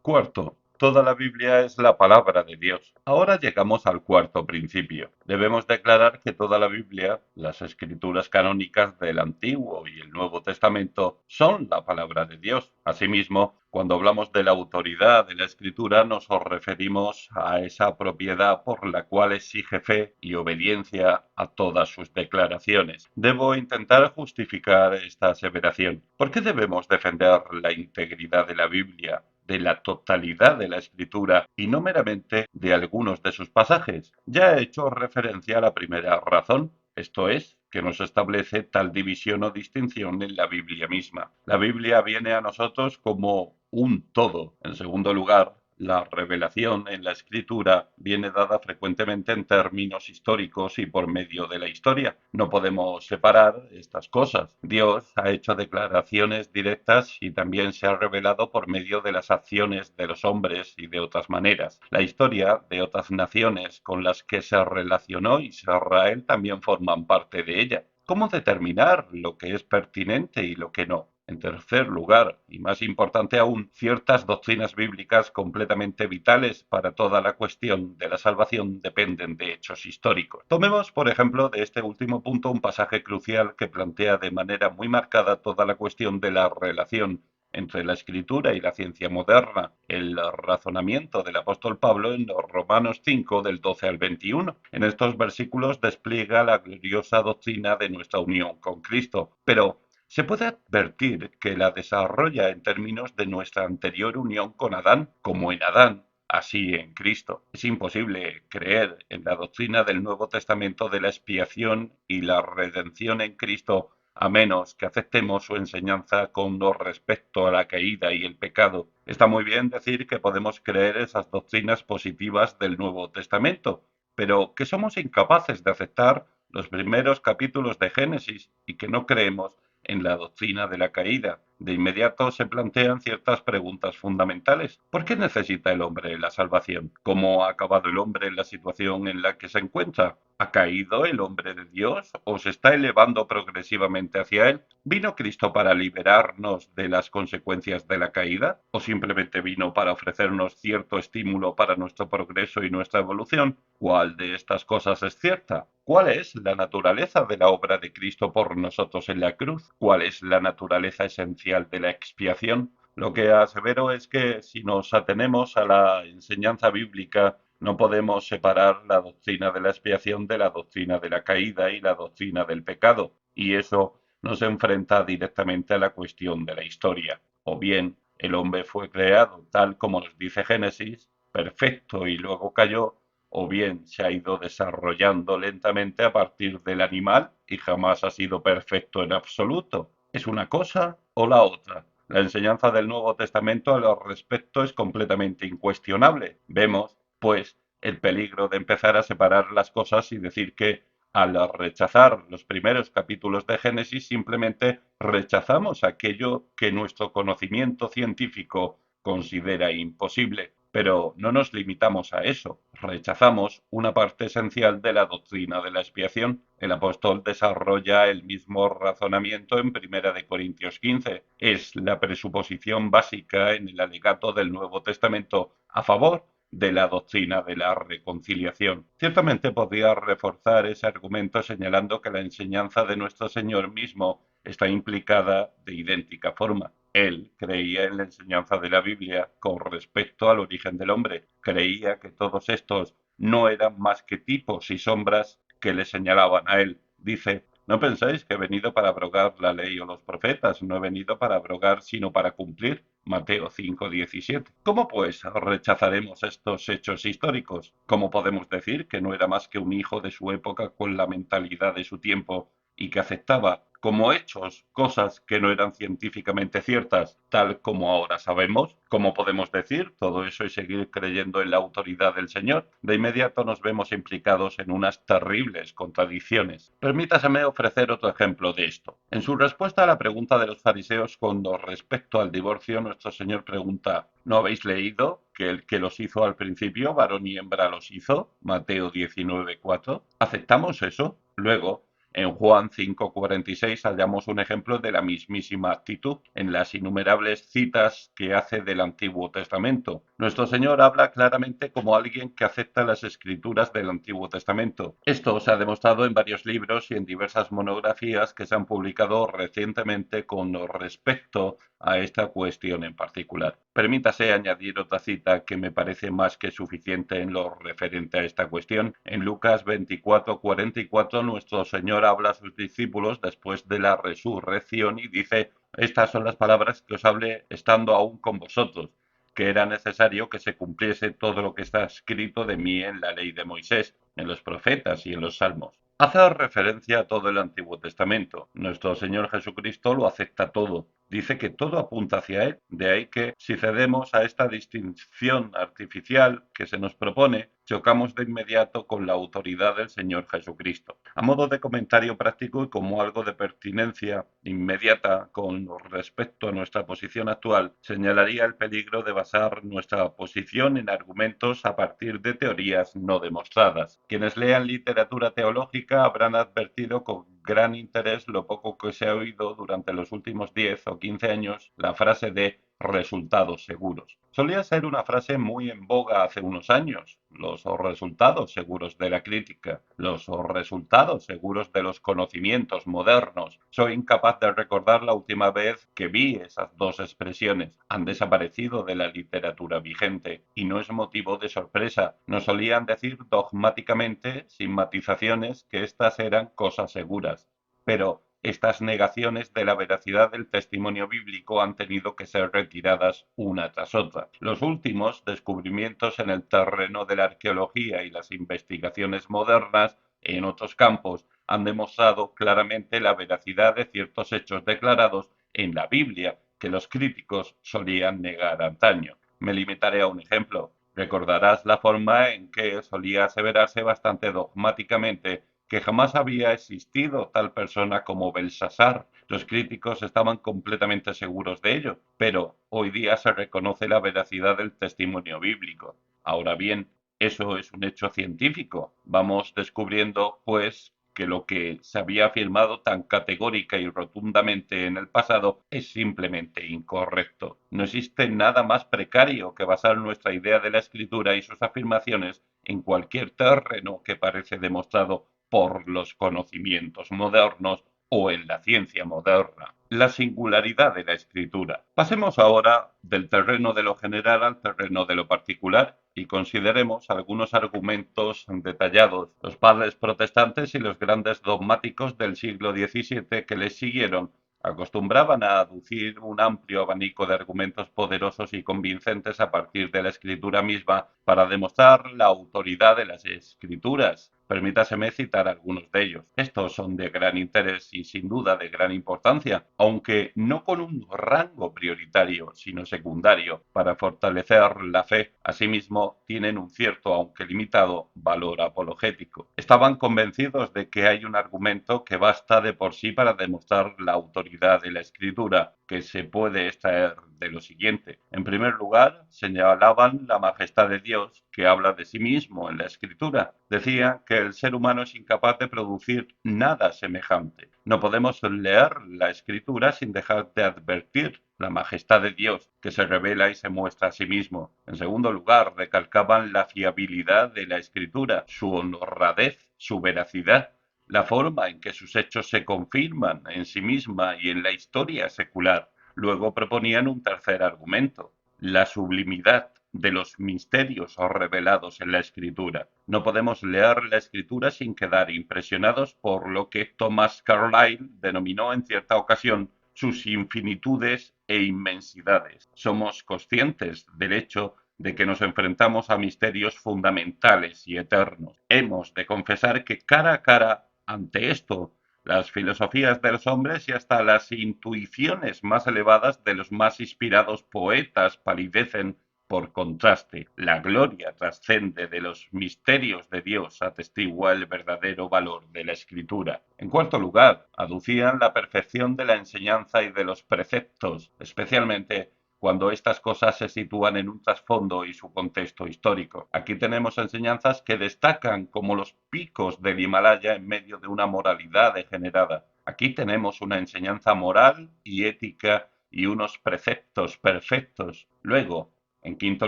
Cuarto, toda la Biblia es la palabra de Dios. Ahora llegamos al cuarto principio. Debemos declarar que toda la Biblia, las escrituras canónicas del Antiguo y el Nuevo Testamento, son la palabra de Dios. Asimismo, cuando hablamos de la autoridad de la escritura, nos referimos a esa propiedad por la cual exige fe y obediencia a todas sus declaraciones. Debo intentar justificar esta aseveración. ¿Por qué debemos defender la integridad de la Biblia, de la totalidad de la escritura y no meramente de algunos de sus pasajes? Ya he hecho referencia a la primera razón, esto es, que nos establece tal división o distinción en la Biblia misma. La Biblia viene a nosotros como un todo. En segundo lugar, la revelación en la escritura viene dada frecuentemente en términos históricos y por medio de la historia. No podemos separar estas cosas. Dios ha hecho declaraciones directas y también se ha revelado por medio de las acciones de los hombres y de otras maneras. La historia de otras naciones con las que se relacionó Israel también forman parte de ella. ¿Cómo determinar lo que es pertinente y lo que no? En tercer lugar, y más importante aún, ciertas doctrinas bíblicas completamente vitales para toda la cuestión de la salvación dependen de hechos históricos. Tomemos, por ejemplo, de este último punto un pasaje crucial que plantea de manera muy marcada toda la cuestión de la relación entre la escritura y la ciencia moderna, el razonamiento del apóstol Pablo en los Romanos 5 del 12 al 21. En estos versículos despliega la gloriosa doctrina de nuestra unión con Cristo, pero se puede advertir que la desarrolla en términos de nuestra anterior unión con Adán, como en Adán, así en Cristo. Es imposible creer en la doctrina del Nuevo Testamento de la expiación y la redención en Cristo a menos que aceptemos su enseñanza con respecto a la caída y el pecado. Está muy bien decir que podemos creer esas doctrinas positivas del Nuevo Testamento, pero que somos incapaces de aceptar los primeros capítulos de Génesis y que no creemos en la doctrina de la caída. De inmediato se plantean ciertas preguntas fundamentales. ¿Por qué necesita el hombre la salvación? ¿Cómo ha acabado el hombre en la situación en la que se encuentra? ¿Ha caído el hombre de Dios o se está elevando progresivamente hacia él? ¿Vino Cristo para liberarnos de las consecuencias de la caída? ¿O simplemente vino para ofrecernos cierto estímulo para nuestro progreso y nuestra evolución? ¿Cuál de estas cosas es cierta? ¿Cuál es la naturaleza de la obra de Cristo por nosotros en la cruz? ¿Cuál es la naturaleza esencial de la expiación? Lo que asevero es que si nos atenemos a la enseñanza bíblica, no podemos separar la doctrina de la expiación de la doctrina de la caída y la doctrina del pecado, y eso nos enfrenta directamente a la cuestión de la historia. O bien, el hombre fue creado tal como nos dice Génesis, perfecto y luego cayó, o bien se ha ido desarrollando lentamente a partir del animal y jamás ha sido perfecto en absoluto. ¿Es una cosa o la otra? La enseñanza del Nuevo Testamento al respecto es completamente incuestionable. Vemos, pues, el peligro de empezar a separar las cosas y decir que al rechazar los primeros capítulos de Génesis simplemente rechazamos aquello que nuestro conocimiento científico considera imposible. Pero no nos limitamos a eso, rechazamos una parte esencial de la doctrina de la expiación. El apóstol desarrolla el mismo razonamiento en 1 Corintios 15. Es la presuposición básica en el alegato del Nuevo Testamento a favor de la doctrina de la reconciliación. Ciertamente podría reforzar ese argumento señalando que la enseñanza de nuestro Señor mismo está implicada de idéntica forma. Él creía en la enseñanza de la Biblia con respecto al origen del hombre. Creía que todos estos no eran más que tipos y sombras que le señalaban a él. Dice, no pensáis que he venido para abrogar la ley o los profetas, no he venido para abrogar sino para cumplir. Mateo 5:17. ¿Cómo pues rechazaremos estos hechos históricos? ¿Cómo podemos decir que no era más que un hijo de su época con la mentalidad de su tiempo y que aceptaba como hechos cosas que no eran científicamente ciertas, tal como ahora sabemos? ¿Cómo podemos decir todo eso y seguir creyendo en la autoridad del Señor? De inmediato nos vemos implicados en unas terribles contradicciones. Permítaseme ofrecer otro ejemplo de esto. En su respuesta a la pregunta de los fariseos con respecto al divorcio, nuestro Señor pregunta, ¿no habéis leído que el que los hizo al principio, varón y hembra los hizo? Mateo 19:4. ¿Aceptamos eso? Luego, En Juan 5:46 hallamos un ejemplo de la mismísima actitud en las innumerables citas que hace del Antiguo Testamento. Nuestro Señor habla claramente como alguien que acepta las escrituras del Antiguo Testamento. Esto se ha demostrado en varios libros y en diversas monografías que se han publicado recientemente con respecto a esta cuestión en particular. Permítase añadir otra cita que me parece más que suficiente en lo referente a esta cuestión. En Lucas 24:44 nuestro Señor habla a sus discípulos después de la resurrección y dice: estas son las palabras que os hablé estando aún con vosotros, que era necesario que se cumpliese todo lo que está escrito de mí en la ley de Moisés, en los profetas y en los salmos. Hace referencia a todo el Antiguo Testamento. Nuestro Señor Jesucristo lo acepta todo. Dice que todo apunta hacia Él. De ahí que, si cedemos a esta distinción artificial que se nos propone, chocamos de inmediato con la autoridad del Señor Jesucristo. A modo de comentario práctico y como algo de pertinencia inmediata con respecto a nuestra posición actual, señalaría el peligro de basar nuestra posición en argumentos a partir de teorías no demostradas. Quienes lean literatura teológica habrán advertido con gran interés lo poco que se ha oído durante los últimos 10 o 15 años la frase de resultados seguros. Solía ser una frase muy en boga hace unos años, los resultados seguros de la crítica, los resultados seguros de los conocimientos modernos. Soy incapaz de recordar la última vez que vi esas dos expresiones. Han desaparecido de la literatura vigente y no es motivo de sorpresa. Nos solían decir dogmáticamente, sin matizaciones, que estas eran cosas seguras. Pero estas negaciones de la veracidad del testimonio bíblico han tenido que ser retiradas una tras otra. Los últimos descubrimientos en el terreno de la arqueología y las investigaciones modernas en otros campos han demostrado claramente la veracidad de ciertos hechos declarados en la Biblia que los críticos solían negar antaño. Me limitaré a un ejemplo. Recordarás la forma en que solía aseverarse bastante dogmáticamente que jamás había existido tal persona como Belsasar. Los críticos estaban completamente seguros de ello, pero hoy día se reconoce la veracidad del testimonio bíblico. Ahora bien, eso es un hecho científico. Vamos descubriendo, pues, que lo que se había afirmado tan categórica y rotundamente en el pasado es simplemente incorrecto. No existe nada más precario que basar nuestra idea de la escritura y sus afirmaciones en cualquier terreno que parece demostrado por los conocimientos modernos o en la ciencia moderna. La singularidad de la escritura. Pasemos ahora del terreno de lo general al terreno de lo particular y consideremos algunos argumentos detallados. Los padres protestantes y los grandes dogmáticos del siglo XVII que les siguieron acostumbraban a aducir un amplio abanico de argumentos poderosos y convincentes a partir de la escritura misma para demostrar la autoridad de las escrituras. Permítaseme citar algunos de ellos. Estos son de gran interés y sin duda de gran importancia, aunque no con un rango prioritario, sino secundario, para fortalecer la fe. Asimismo, tienen un cierto, aunque limitado, valor apologético. Estaban convencidos de que hay un argumento que basta de por sí para demostrar la autoridad de la escritura, que se puede extraer de lo siguiente. En primer lugar, señalaban la majestad de Dios, que habla de sí mismo en la escritura. Decían que el ser humano es incapaz de producir nada semejante. No podemos leer la escritura sin dejar de advertir la majestad de Dios, que se revela y se muestra a sí mismo. En segundo lugar, recalcaban la fiabilidad de la escritura, su honradez, su veracidad, la forma en que sus hechos se confirman en sí misma y en la historia secular. Luego proponían un tercer argumento, la sublimidad de los misterios revelados en la escritura. No podemos leer la escritura sin quedar impresionados por lo que Thomas Carlyle denominó en cierta ocasión sus infinitudes e inmensidades. Somos conscientes del hecho de que nos enfrentamos a misterios fundamentales y eternos. Hemos de confesar que cara a cara ante esto, las filosofías de los hombres y hasta las intuiciones más elevadas de los más inspirados poetas palidecen por contraste. La gloria trascende de los misterios de Dios, atestigua el verdadero valor de la escritura. En cuarto lugar, aducían la perfección de la enseñanza y de los preceptos, especialmente cuando estas cosas se sitúan en un trasfondo y su contexto histórico. Aquí tenemos enseñanzas que destacan como los picos del Himalaya en medio de una moralidad degenerada. Aquí tenemos una enseñanza moral y ética y unos preceptos perfectos. Luego, en quinto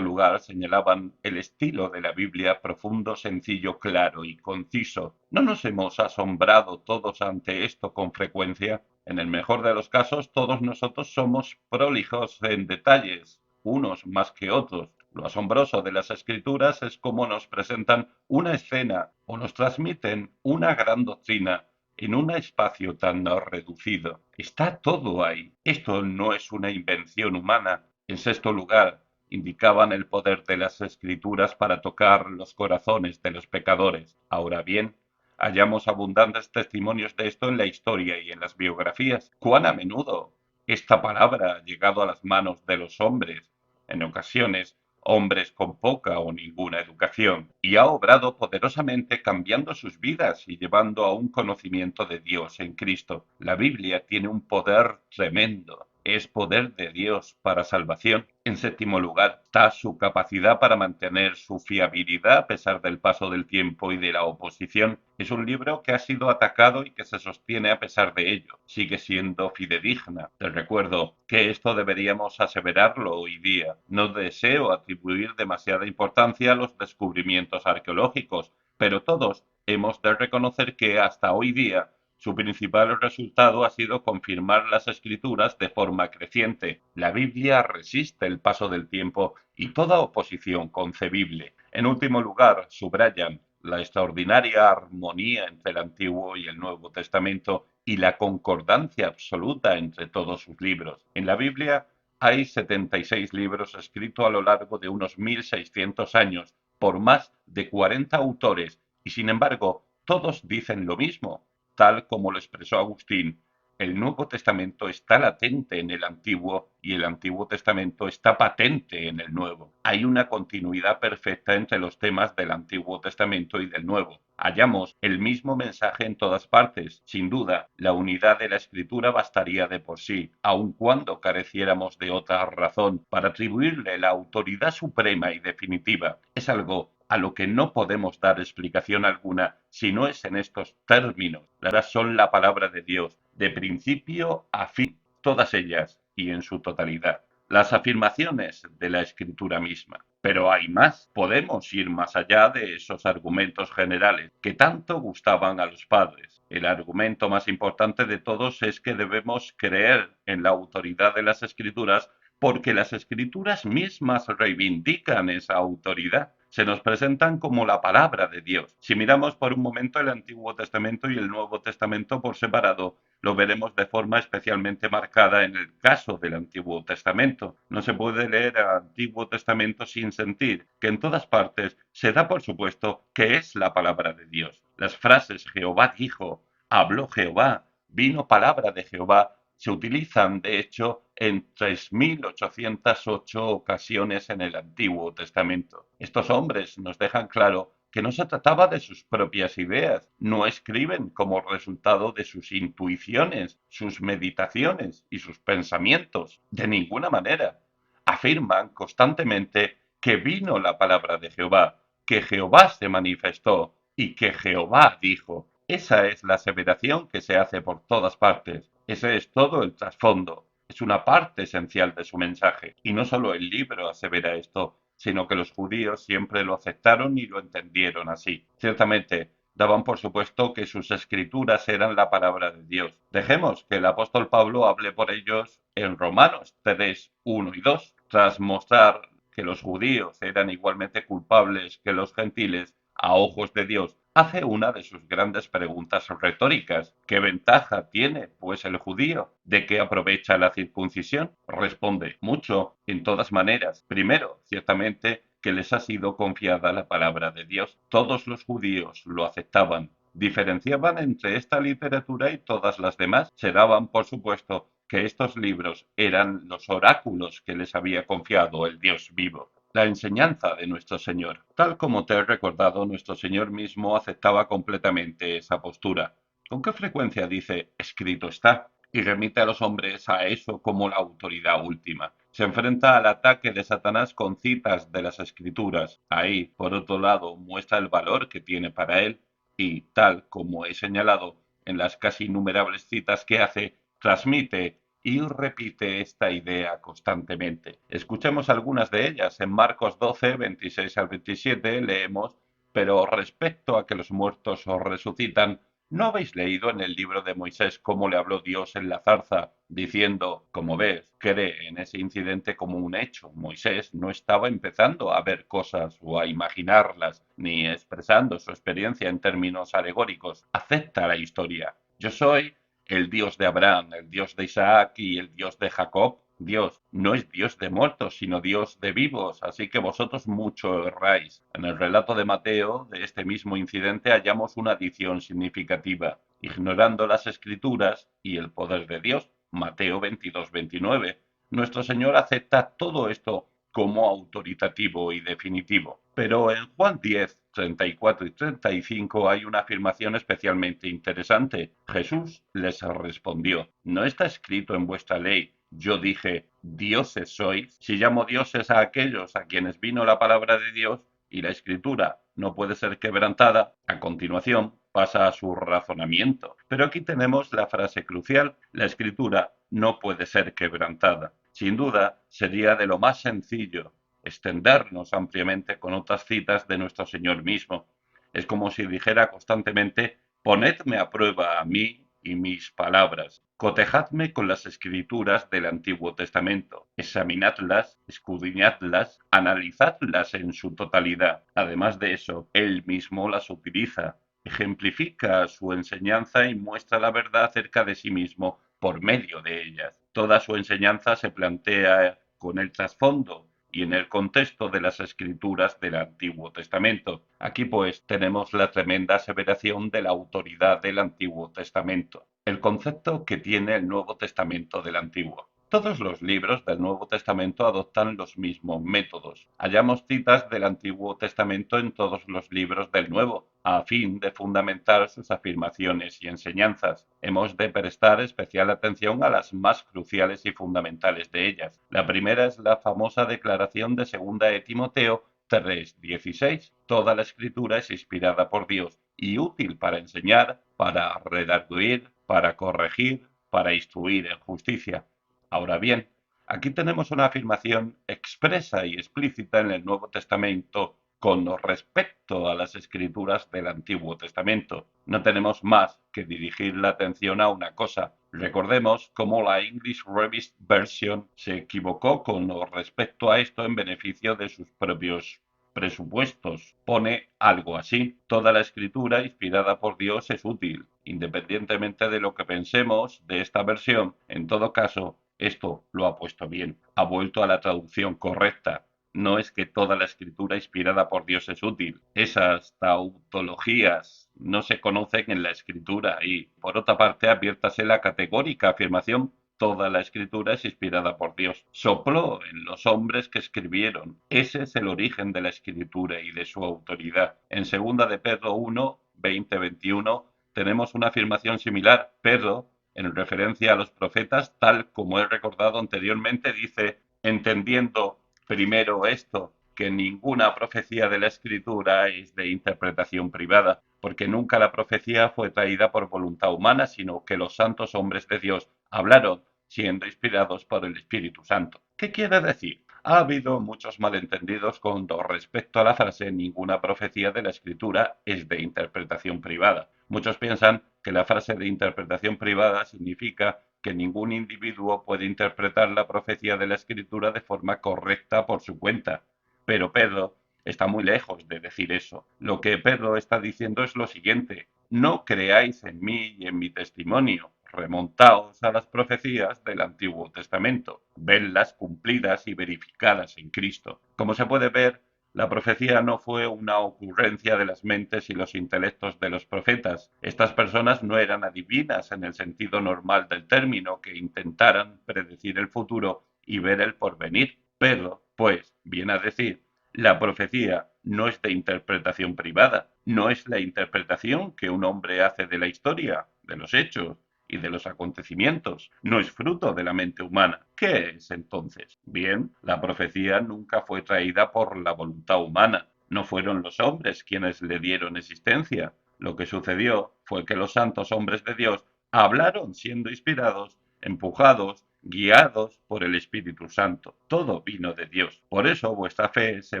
lugar, señalaban el estilo de la Biblia profundo, sencillo, claro y conciso. ¿No nos hemos asombrado todos ante esto con frecuencia? En el mejor de los casos, todos nosotros somos prolijos en detalles, unos más que otros. Lo asombroso de las escrituras es cómo nos presentan una escena o nos transmiten una gran doctrina en un espacio tan reducido. Está todo ahí. Esto no es una invención humana. En sexto lugar, indicaban el poder de las escrituras para tocar los corazones de los pecadores. Ahora bien, hallamos abundantes testimonios de esto en la historia y en las biografías. ¿Cuán a menudo esta palabra ha llegado a las manos de los hombres? En ocasiones, hombres con poca o ninguna educación, y ha obrado poderosamente cambiando sus vidas y llevando a un conocimiento de Dios en Cristo. La Biblia tiene un poder tremendo. Es poder de Dios para salvación. En séptimo lugar, está su capacidad para mantener su fiabilidad a pesar del paso del tiempo y de la oposición. Es un libro que ha sido atacado y que se sostiene a pesar de ello. Sigue siendo fidedigna. Te recuerdo que esto deberíamos aseverarlo hoy día. No deseo atribuir demasiada importancia a los descubrimientos arqueológicos, pero todos hemos de reconocer que hasta hoy día su principal resultado ha sido confirmar las escrituras de forma creciente. La Biblia resiste el paso del tiempo y toda oposición concebible. En último lugar, subrayan la extraordinaria armonía entre el Antiguo y el Nuevo Testamento y la concordancia absoluta entre todos sus libros. En la Biblia hay 76 libros escritos a lo largo de unos 1600 años por más de 40 autores y sin embargo todos dicen lo mismo, tal como lo expresó Agustín. El Nuevo Testamento está latente en el Antiguo y el Antiguo Testamento está patente en el Nuevo. Hay una continuidad perfecta entre los temas del Antiguo Testamento y del Nuevo. Hallamos el mismo mensaje en todas partes. Sin duda, la unidad de la Escritura bastaría de por sí, aun cuando careciéramos de otra razón para atribuirle la autoridad suprema y definitiva. Es algo a lo que no podemos dar explicación alguna si no es en estos términos. Las son la palabra de Dios, de principio a fin, todas ellas y en su totalidad. Las afirmaciones de la escritura misma. Pero hay más, podemos ir más allá de esos argumentos generales que tanto gustaban a los padres. El argumento más importante de todos es que debemos creer en la autoridad de las escrituras porque las escrituras mismas reivindican esa autoridad. Se nos presentan como la palabra de Dios. Si miramos por un momento el Antiguo Testamento y el Nuevo Testamento por separado, lo veremos de forma especialmente marcada en el caso del Antiguo Testamento. No se puede leer el Antiguo Testamento sin sentir que en todas partes se da por supuesto que es la palabra de Dios. Las frases Jehová dijo, habló Jehová, vino palabra de Jehová, se utilizan, de hecho, en 3808 ocasiones en el Antiguo Testamento. Estos hombres nos dejan claro que no se trataba de sus propias ideas, no escriben como resultado de sus intuiciones, sus meditaciones y sus pensamientos, de ninguna manera. Afirman constantemente que vino la palabra de Jehová, que Jehová se manifestó y que Jehová dijo. Esa es la aseveración que se hace por todas partes. Ese es todo el trasfondo. Es una parte esencial de su mensaje. Y no solo el libro asevera esto, sino que los judíos siempre lo aceptaron y lo entendieron así. Ciertamente, daban por supuesto que sus escrituras eran la palabra de Dios. Dejemos que el apóstol Pablo hable por ellos en Romanos 3, 1 y 2, tras mostrar que los judíos eran igualmente culpables que los gentiles a ojos de Dios, hace una de sus grandes preguntas retóricas. ¿Qué ventaja tiene, pues, el judío? ¿De qué aprovecha la circuncisión? Responde, mucho, en todas maneras. Primero, ciertamente, que les ha sido confiada la palabra de Dios. Todos los judíos lo aceptaban. Diferenciaban entre esta literatura y todas las demás. Se daban, por supuesto, que estos libros eran los oráculos que les había confiado el Dios vivo. La enseñanza de nuestro Señor. Tal como te he recordado, nuestro Señor mismo aceptaba completamente esa postura. ¿Con qué frecuencia dice escrito está? Y remite a los hombres a eso como la autoridad última. Se enfrenta al ataque de Satanás con citas de las Escrituras. Ahí, por otro lado, muestra el valor que tiene para él y, tal como he señalado en las casi innumerables citas que hace, transmite y repite esta idea constantemente. Escuchemos algunas de ellas. En Marcos 12, 26 al 27 leemos: pero respecto a que los muertos os resucitan, ¿no habéis leído en el libro de Moisés cómo le habló Dios en la zarza, diciendo, como ves, cree en ese incidente como un hecho? Moisés no estaba empezando a ver cosas o a imaginarlas, ni expresando su experiencia en términos alegóricos. Acepta la historia. Yo soy el Dios de Abraham, el Dios de Isaac y el Dios de Jacob. Dios no es Dios de muertos, sino Dios de vivos, así que vosotros mucho erráis. En el relato de Mateo de este mismo incidente hallamos una adición significativa, ignorando las escrituras y el poder de Dios. Mateo 22, 29. Nuestro Señor acepta todo esto como autoritativo y definitivo. Pero en Juan 10, 34 y 35 hay una afirmación especialmente interesante. Jesús les respondió: ¿no está escrito en vuestra ley? Yo dije, dioses sois. Si llamo dioses a aquellos a quienes vino la palabra de Dios y la escritura no puede ser quebrantada, a continuación pasa a su razonamiento. Pero aquí tenemos la frase crucial: la escritura no puede ser quebrantada. Sin duda, sería de lo más sencillo extendernos ampliamente con otras citas de nuestro Señor mismo. Es como si dijera constantemente: ponedme a prueba a mí y mis palabras, cotejadme con las escrituras del Antiguo Testamento, examinadlas, escudriñadlas, analizadlas en su totalidad. Además de eso, él mismo las utiliza, ejemplifica su enseñanza y muestra la verdad acerca de sí mismo por medio de ellas. Toda su enseñanza se plantea con el trasfondo y en el contexto de las escrituras del Antiguo Testamento. Aquí pues tenemos la tremenda aseveración de la autoridad del Antiguo Testamento, el concepto que tiene el Nuevo Testamento del Antiguo. Todos los libros del Nuevo Testamento adoptan los mismos métodos. Hallamos citas del Antiguo Testamento en todos los libros del Nuevo, a fin de fundamentar sus afirmaciones y enseñanzas. Hemos de prestar especial atención a las más cruciales y fundamentales de ellas. La primera es la famosa declaración de 2 de Timoteo 3:16. Toda la escritura es inspirada por Dios y útil para enseñar, para redarguir, para corregir, para instruir en justicia. Ahora bien, aquí tenemos una afirmación expresa y explícita en el Nuevo Testamento con respecto a las escrituras del Antiguo Testamento. No tenemos más que dirigir la atención a una cosa. Recordemos cómo la English Revised Version se equivocó con respecto a esto en beneficio de sus propios presupuestos. Pone algo así: toda la escritura inspirada por Dios es útil, independientemente de lo que pensemos de esta versión. En todo caso, esto lo ha puesto bien, ha vuelto a la traducción correcta. No es que toda la escritura inspirada por Dios es útil. Esas tautologías no se conocen en la escritura y, por otra parte, adviértase la categórica afirmación: toda la escritura es inspirada por Dios. Sopló en los hombres que escribieron. Ese es el origen de la escritura y de su autoridad. En 2 de Pedro 1, 20-21 tenemos una afirmación similar. Pedro, en referencia a los profetas, tal como he recordado anteriormente, dice: entendiendo primero esto, que ninguna profecía de la Escritura es de interpretación privada, porque nunca la profecía fue traída por voluntad humana, sino que los santos hombres de Dios hablaron siendo inspirados por el Espíritu Santo. ¿Qué quiere decir? Ha habido muchos malentendidos con respecto a la frase ninguna profecía de la Escritura es de interpretación privada. Muchos piensan que la frase de interpretación privada significa que ningún individuo puede interpretar la profecía de la Escritura de forma correcta por su cuenta. Pero Pedro está muy lejos de decir eso. Lo que Pedro está diciendo es lo siguiente: no creáis en mí y en mi testimonio. Remontaos a las profecías del Antiguo Testamento, vedlas cumplidas y verificadas en Cristo. Como se puede ver, la profecía no fue una ocurrencia de las mentes y los intelectos de los profetas. Estas personas no eran adivinas en el sentido normal del término, que intentaran predecir el futuro y ver el porvenir. Pero, pues, viene a decir, la profecía no es de interpretación privada, no es la interpretación que un hombre hace de la historia, de los hechos. y de los acontecimientos, no es fruto de la mente humana. ¿Qué es entonces? Bien, la profecía nunca fue traída por la voluntad humana. No fueron los hombres quienes le dieron existencia. Lo que sucedió fue que los santos hombres de Dios hablaron siendo inspirados, empujados, guiados por el Espíritu Santo. Todo vino de Dios. Por eso vuestra fe se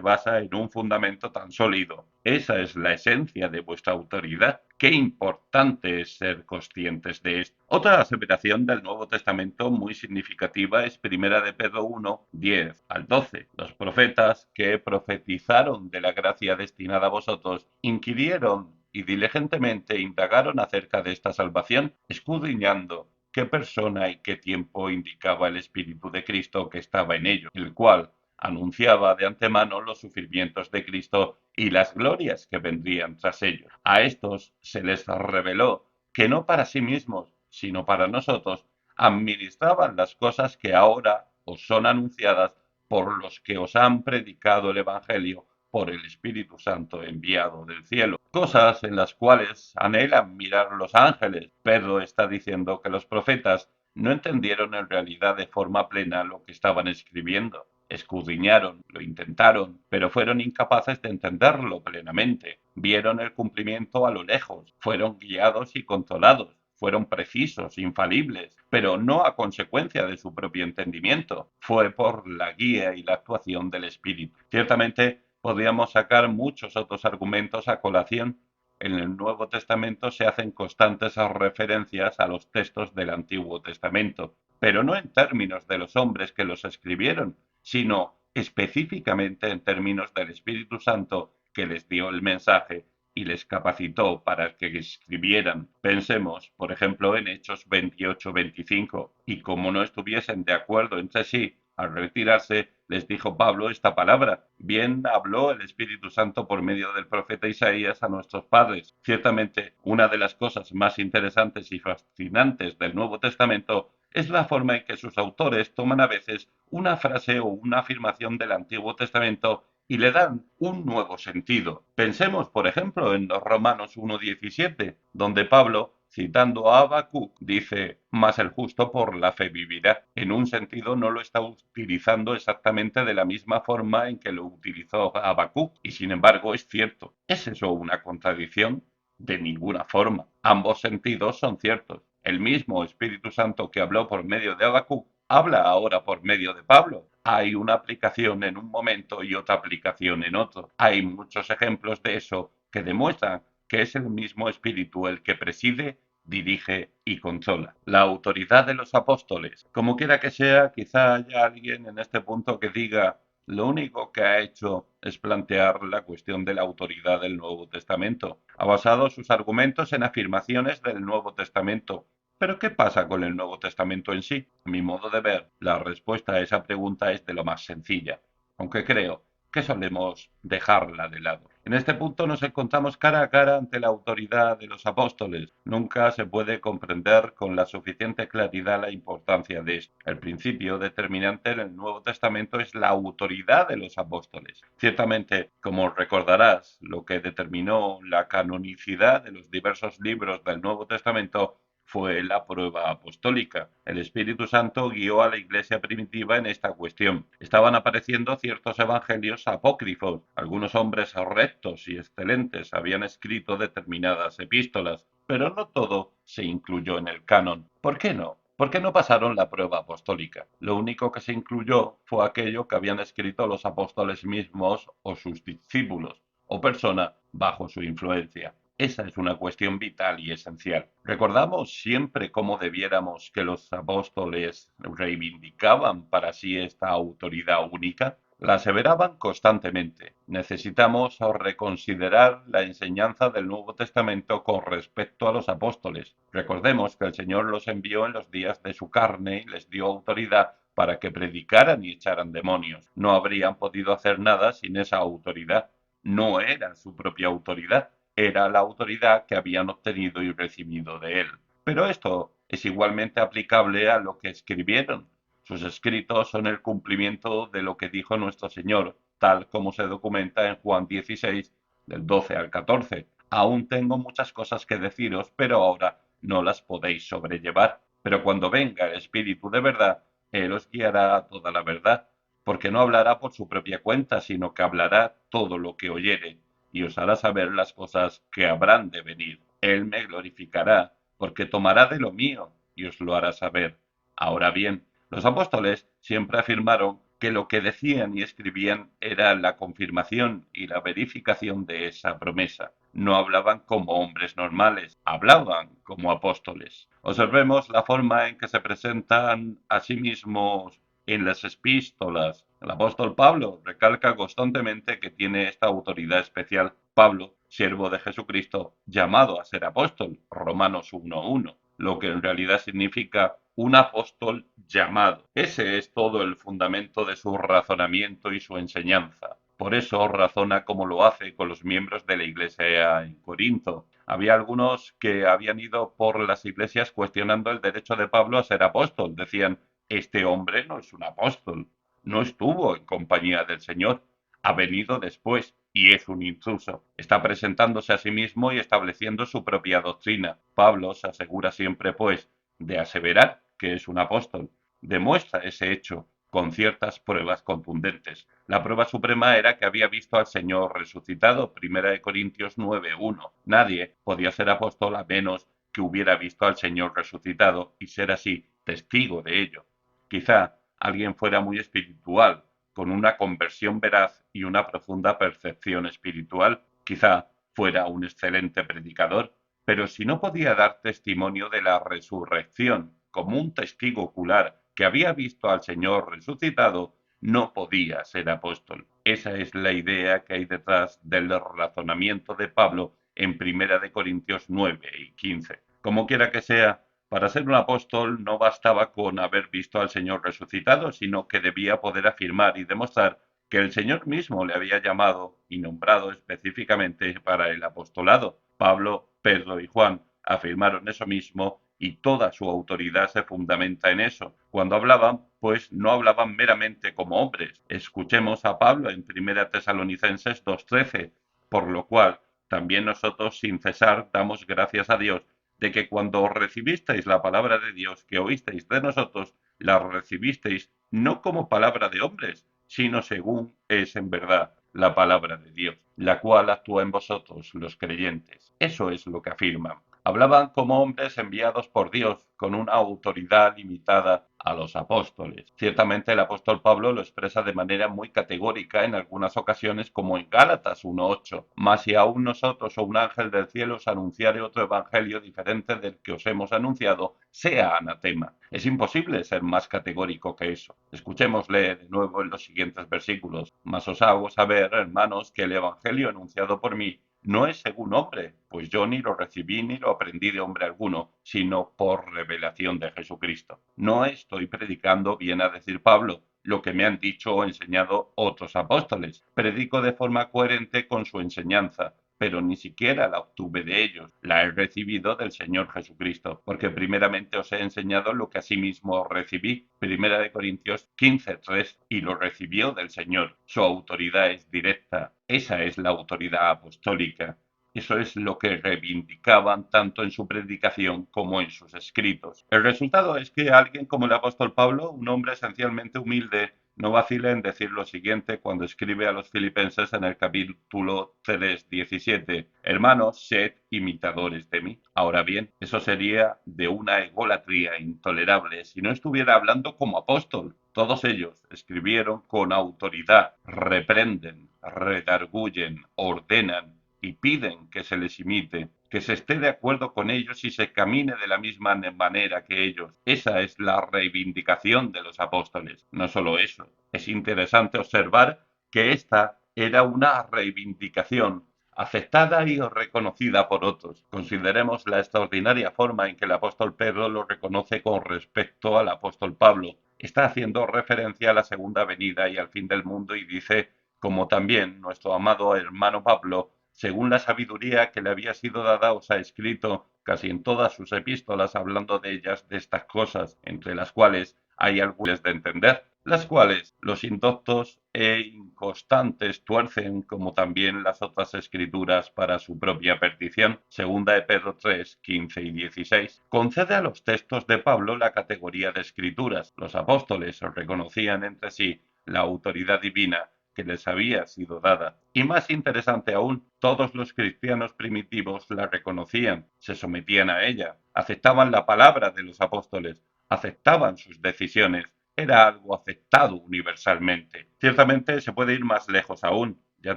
basa en un fundamento tan sólido. Esa es la esencia de vuestra autoridad. Qué importante es ser conscientes de esto. Otra aseveración del Nuevo Testamento muy significativa es Primera de Pedro 1, 10 al 12. Los profetas que profetizaron de la gracia destinada a vosotros inquirieron y diligentemente indagaron acerca de esta salvación, escudriñando qué persona y qué tiempo indicaba el Espíritu de Cristo que estaba en ellos, el cual anunciaba de antemano los sufrimientos de Cristo y las glorias que vendrían tras ellos. A estos se les reveló que no para sí mismos, sino para nosotros, administraban las cosas que ahora os son anunciadas por los que os han predicado el Evangelio por el Espíritu Santo enviado del cielo, cosas en las cuales anhelan mirar los ángeles. Pedro está diciendo que los profetas no entendieron en realidad de forma plena lo que estaban escribiendo. Escudriñaron, lo intentaron, pero fueron incapaces de entenderlo plenamente. Vieron el cumplimiento a lo lejos, fueron guiados y controlados, fueron precisos, infalibles, pero no a consecuencia de su propio entendimiento. Fue por la guía y la actuación del Espíritu. Ciertamente, podríamos sacar muchos otros argumentos a colación. En el Nuevo Testamento se hacen constantes referencias a los textos del Antiguo Testamento, pero no en términos de los hombres que los escribieron, sino específicamente en términos del Espíritu Santo que les dio el mensaje y les capacitó para que escribieran. Pensemos, por ejemplo, en Hechos 28-25, y como no estuviesen de acuerdo entre sí, al retirarse, les dijo Pablo esta palabra: bien habló el Espíritu Santo por medio del profeta Isaías a nuestros padres. Ciertamente, una de las cosas más interesantes y fascinantes del Nuevo Testamento es la forma en que sus autores toman a veces una frase o una afirmación del Antiguo Testamento y le dan un nuevo sentido. Pensemos, por ejemplo, en los Romanos 1:17, donde Pablo, citando a Habacuc, dice: mas el justo por la fe vivirá. En un sentido no lo está utilizando exactamente de la misma forma en que lo utilizó Habacuc, y sin embargo es cierto. ¿Es eso una contradicción? De ninguna forma. Ambos sentidos son ciertos. El mismo Espíritu Santo que habló por medio de Habacuc habla ahora por medio de Pablo. Hay una aplicación en un momento y otra aplicación en otro. Hay muchos ejemplos de eso que demuestran que es el mismo Espíritu el que preside, dirige y controla. La autoridad de los apóstoles. Como quiera que sea, quizá haya alguien en este punto que diga: lo único que ha hecho es plantear la cuestión de la autoridad del Nuevo Testamento. Ha basado sus argumentos en afirmaciones del Nuevo Testamento. Pero ¿qué pasa con el Nuevo Testamento en sí? A mi modo de ver, la respuesta a esa pregunta es de lo más sencilla, aunque creo que solemos dejarla de lado. En este punto nos encontramos cara a cara ante la autoridad de los apóstoles. Nunca se puede comprender con la suficiente claridad la importancia de esto. El principio determinante en el Nuevo Testamento es la autoridad de los apóstoles. Ciertamente, como recordarás, lo que determinó la canonicidad de los diversos libros del Nuevo Testamento fue la prueba apostólica. El Espíritu Santo guió a la iglesia primitiva en esta cuestión. Estaban apareciendo ciertos evangelios apócrifos. Algunos hombres rectos y excelentes habían escrito determinadas epístolas, pero no todo se incluyó en el canon. ¿Por qué no? ¿Por qué no pasaron la prueba apostólica? Lo único que se incluyó fue aquello que habían escrito los apóstoles mismos o sus discípulos, o persona bajo su influencia. Esa es una cuestión vital y esencial. ¿Recordamos siempre cómo debiéramos que los apóstoles reivindicaban para sí esta autoridad única? La aseveraban constantemente. Necesitamos reconsiderar la enseñanza del Nuevo Testamento con respecto a los apóstoles. Recordemos que el Señor los envió en los días de su carne y les dio autoridad para que predicaran y echaran demonios. No habrían podido hacer nada sin esa autoridad. No era su propia autoridad, era la autoridad que habían obtenido y recibido de él. Pero esto es igualmente aplicable a lo que escribieron. Sus escritos son el cumplimiento de lo que dijo nuestro Señor, tal como se documenta en Juan 16, del 12 al 14. Aún tengo muchas cosas que deciros, pero ahora no las podéis sobrellevar. Pero cuando venga el Espíritu de verdad, Él os guiará a toda la verdad, porque no hablará por su propia cuenta, sino que hablará todo lo que oyere, y os hará saber las cosas que habrán de venir. Él me glorificará, porque tomará de lo mío, y os lo hará saber. Ahora bien, los apóstoles siempre afirmaron que lo que decían y escribían era la confirmación y la verificación de esa promesa. No hablaban como hombres normales, hablaban como apóstoles. Observemos la forma en que se presentan a sí mismos en las epístolas. El apóstol Pablo recalca constantemente que tiene esta autoridad especial. Pablo, siervo de Jesucristo, llamado a ser apóstol, Romanos 1:1, lo que en realidad significa un apóstol llamado. Ese es todo el fundamento de su razonamiento y su enseñanza. Por eso razona como lo hace con los miembros de la iglesia en Corinto. Había algunos que habían ido por las iglesias cuestionando el derecho de Pablo a ser apóstol. Decían, este hombre no es un apóstol, no estuvo en compañía del Señor, ha venido después y es un intruso. Está presentándose a sí mismo y estableciendo su propia doctrina. Pablo se asegura siempre, pues, de aseverar que es un apóstol. Demuestra ese hecho con ciertas pruebas contundentes. La prueba suprema era que había visto al Señor resucitado, 1 Corintios 9:1. Nadie podía ser apóstol a menos que hubiera visto al Señor resucitado y ser así testigo de ello. Quizá alguien fuera muy espiritual, con una conversión veraz y una profunda percepción espiritual. Quizá fuera un excelente predicador, pero si no podía dar testimonio de la resurrección como un testigo ocular que había visto al Señor resucitado, no podía ser apóstol. Esa es la idea que hay detrás del razonamiento de Pablo en 1 Corintios 9:15. Como quiera que sea, para ser un apóstol no bastaba con haber visto al Señor resucitado, sino que debía poder afirmar y demostrar que el Señor mismo le había llamado y nombrado específicamente para el apostolado. Pablo, Pedro y Juan afirmaron eso mismo y toda su autoridad se fundamenta en eso. Cuando hablaban, pues no hablaban meramente como hombres. Escuchemos a Pablo en 1 Tesalonicenses 2:13, por lo cual también nosotros sin cesar damos gracias a Dios de que cuando recibisteis la palabra de Dios que oísteis de nosotros, la recibisteis no como palabra de hombres, sino según es en verdad la palabra de Dios, la cual actúa en vosotros, los creyentes. Eso es lo que afirman. Hablaban como hombres enviados por Dios, con una autoridad limitada a los apóstoles. Ciertamente el apóstol Pablo lo expresa de manera muy categórica en algunas ocasiones, como en Gálatas 1:8. Mas si aún nosotros o un ángel del cielo os anunciare otro evangelio diferente del que os hemos anunciado, sea anatema. Es imposible ser más categórico que eso. Escuchémosle de nuevo en los siguientes versículos. Mas os hago saber, hermanos, que el evangelio anunciado por mí no es según hombre, pues yo ni lo recibí ni lo aprendí de hombre alguno, sino por revelación de Jesucristo. No estoy predicando, viene a decir Pablo, lo que me han dicho o enseñado otros apóstoles. Predico de forma coherente con su enseñanza, pero ni siquiera la obtuve de ellos, la he recibido del Señor Jesucristo, porque primeramente os he enseñado lo que asimismo recibí, 1 Corintios 15:3, y lo recibió del Señor. Su autoridad es directa, esa es la autoridad apostólica. Eso es lo que reivindicaban tanto en su predicación como en sus escritos. El resultado es que alguien como el apóstol Pablo, un hombre esencialmente humilde, no vacila en decir lo siguiente cuando escribe a los filipenses en el capítulo 3:17: Hermanos, sed imitadores de mí. Ahora bien, eso sería de una egolatría intolerable si no estuviera hablando como apóstol. Todos ellos escribieron con autoridad, reprenden, redarguyen, ordenan y piden que se les imite, que se esté de acuerdo con ellos y se camine de la misma manera que ellos. Esa es la reivindicación de los apóstoles. No solo eso, es interesante observar que esta era una reivindicación aceptada y reconocida por otros. Consideremos la extraordinaria forma en que el apóstol Pedro lo reconoce con respecto al apóstol Pablo. Está haciendo referencia a la segunda venida y al fin del mundo y dice, como también nuestro amado hermano Pablo, según la sabiduría que le había sido dada, os ha escrito casi en todas sus epístolas hablando de ellas, de estas cosas, entre las cuales hay algunas de entender. las cuales los indoctos e inconstantes tuercen como también las otras escrituras para su propia perdición. Segunda de Pedro 3, 15 y 16. Concede a los textos de Pablo la categoría de escrituras. Los apóstoles reconocían entre sí la autoridad divina que les había sido dada. Y más interesante aún, todos los cristianos primitivos la reconocían, se sometían a ella, aceptaban la palabra de los apóstoles, aceptaban sus decisiones, era algo aceptado universalmente. Ciertamente se puede ir más lejos aún. Ya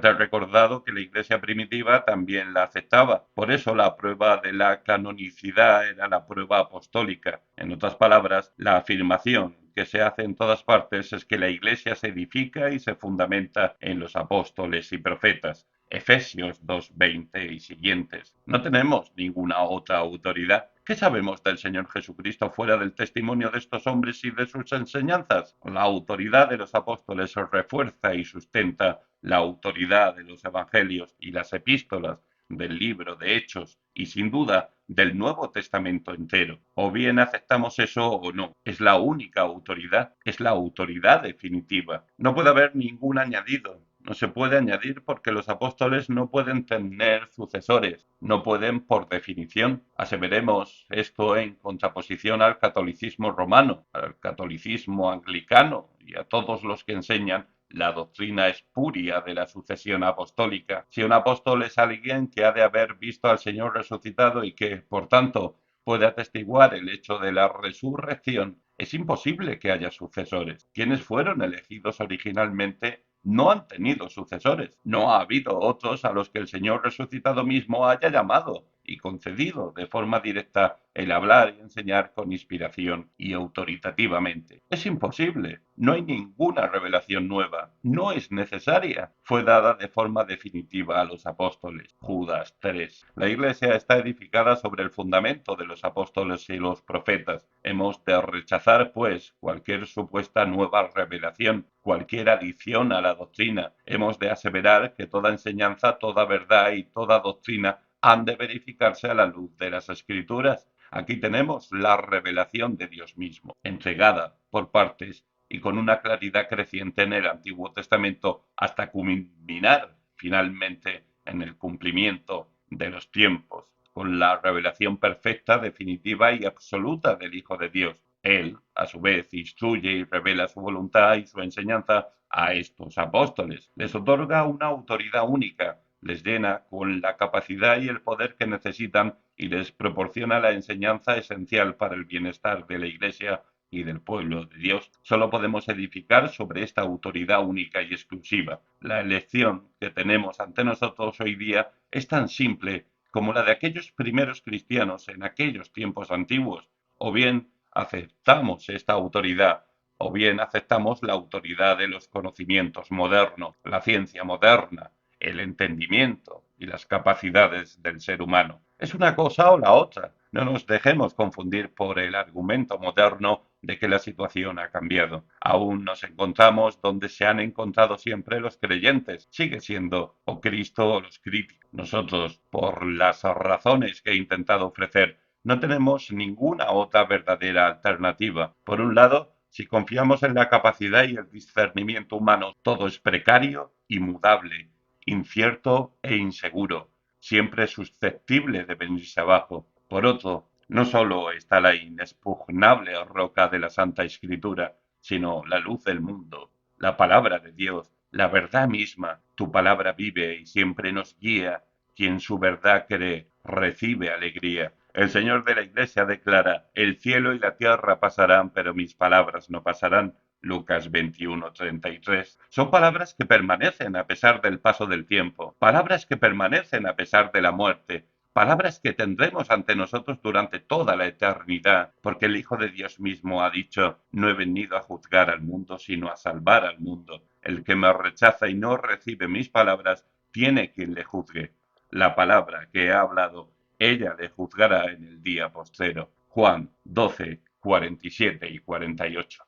te he recordado que la iglesia primitiva también la aceptaba. Por eso la prueba de la canonicidad era la prueba apostólica. En otras palabras, la afirmación que se hace en todas partes es que la iglesia se edifica y se fundamenta en los apóstoles y profetas. Efesios 2:20 y siguientes. No tenemos ninguna otra autoridad. ¿Qué sabemos del Señor Jesucristo fuera del testimonio de estos hombres y de sus enseñanzas? La autoridad de los apóstoles refuerza y sustenta la autoridad de los evangelios y las epístolas, del libro de Hechos y sin duda del Nuevo Testamento entero. O bien aceptamos eso o no. Es la única autoridad, es la autoridad definitiva. No puede haber ningún añadido. No se puede añadir porque los apóstoles no pueden tener sucesores, no pueden por definición. Aseveremos esto en contraposición al catolicismo romano, al catolicismo anglicano y a todos los que enseñan la doctrina espuria de la sucesión apostólica. Si un apóstol es alguien que ha de haber visto al Señor resucitado y que, por tanto, puede atestiguar el hecho de la resurrección, es imposible que haya sucesores. Quienes fueron elegidos originalmente no han tenido sucesores. No ha habido otros a los que el Señor resucitado mismo haya llamado y concedido de forma directa el hablar y enseñar con inspiración y autoritativamente. Es imposible. No hay ninguna revelación nueva. No es necesaria. Fue dada de forma definitiva a los apóstoles. Judas 3. La Iglesia está edificada sobre el fundamento de los apóstoles y los profetas. Hemos de rechazar, pues, cualquier supuesta nueva revelación, cualquier adición a la doctrina. Hemos de aseverar que toda enseñanza, toda verdad y toda doctrina han de verificarse a la luz de las Escrituras. Aquí tenemos la revelación de Dios mismo, entregada por partes y con una claridad creciente en el Antiguo Testamento hasta culminar finalmente en el cumplimiento de los tiempos, con la revelación perfecta, definitiva y absoluta del Hijo de Dios. Él, a su vez, instruye y revela su voluntad y su enseñanza a estos apóstoles. Les otorga una autoridad única, les llena con la capacidad y el poder que necesitan y les proporciona la enseñanza esencial para el bienestar de la Iglesia y del pueblo de Dios. Solo podemos edificar sobre esta autoridad única y exclusiva. La elección que tenemos ante nosotros hoy día es tan simple como la de aquellos primeros cristianos en aquellos tiempos antiguos. O bien aceptamos esta autoridad o bien aceptamos la autoridad de los conocimientos modernos, la ciencia moderna, el entendimiento y las capacidades del ser humano. Es una cosa o la otra. No nos dejemos confundir por el argumento moderno de que la situación ha cambiado. Aún nos encontramos donde se han encontrado siempre los creyentes. Sigue siendo o Cristo o los críticos. Nosotros, por las razones que he intentado ofrecer, no tenemos ninguna otra verdadera alternativa. Por un lado, si confiamos en la capacidad y el discernimiento humano, todo es precario y mudable, incierto e inseguro, siempre susceptible de venirse abajo. Por otro, no solo está la inexpugnable roca de la Santa Escritura, sino la luz del mundo, la palabra de Dios, la verdad misma. Tu palabra vive y siempre nos guía. Quien su verdad cree, recibe alegría. El Señor de la Iglesia declara, el cielo y la tierra pasarán, pero mis palabras no pasarán. Lucas 21:33. Son palabras que permanecen a pesar del paso del tiempo, palabras que permanecen a pesar de la muerte, palabras que tendremos ante nosotros durante toda la eternidad, porque el Hijo de Dios mismo ha dicho, no he venido a juzgar al mundo, sino a salvar al mundo. El que me rechaza y no recibe mis palabras, tiene quien le juzgue. La palabra que he hablado, ella le juzgará en el día postrero. Juan 12:47 y 48.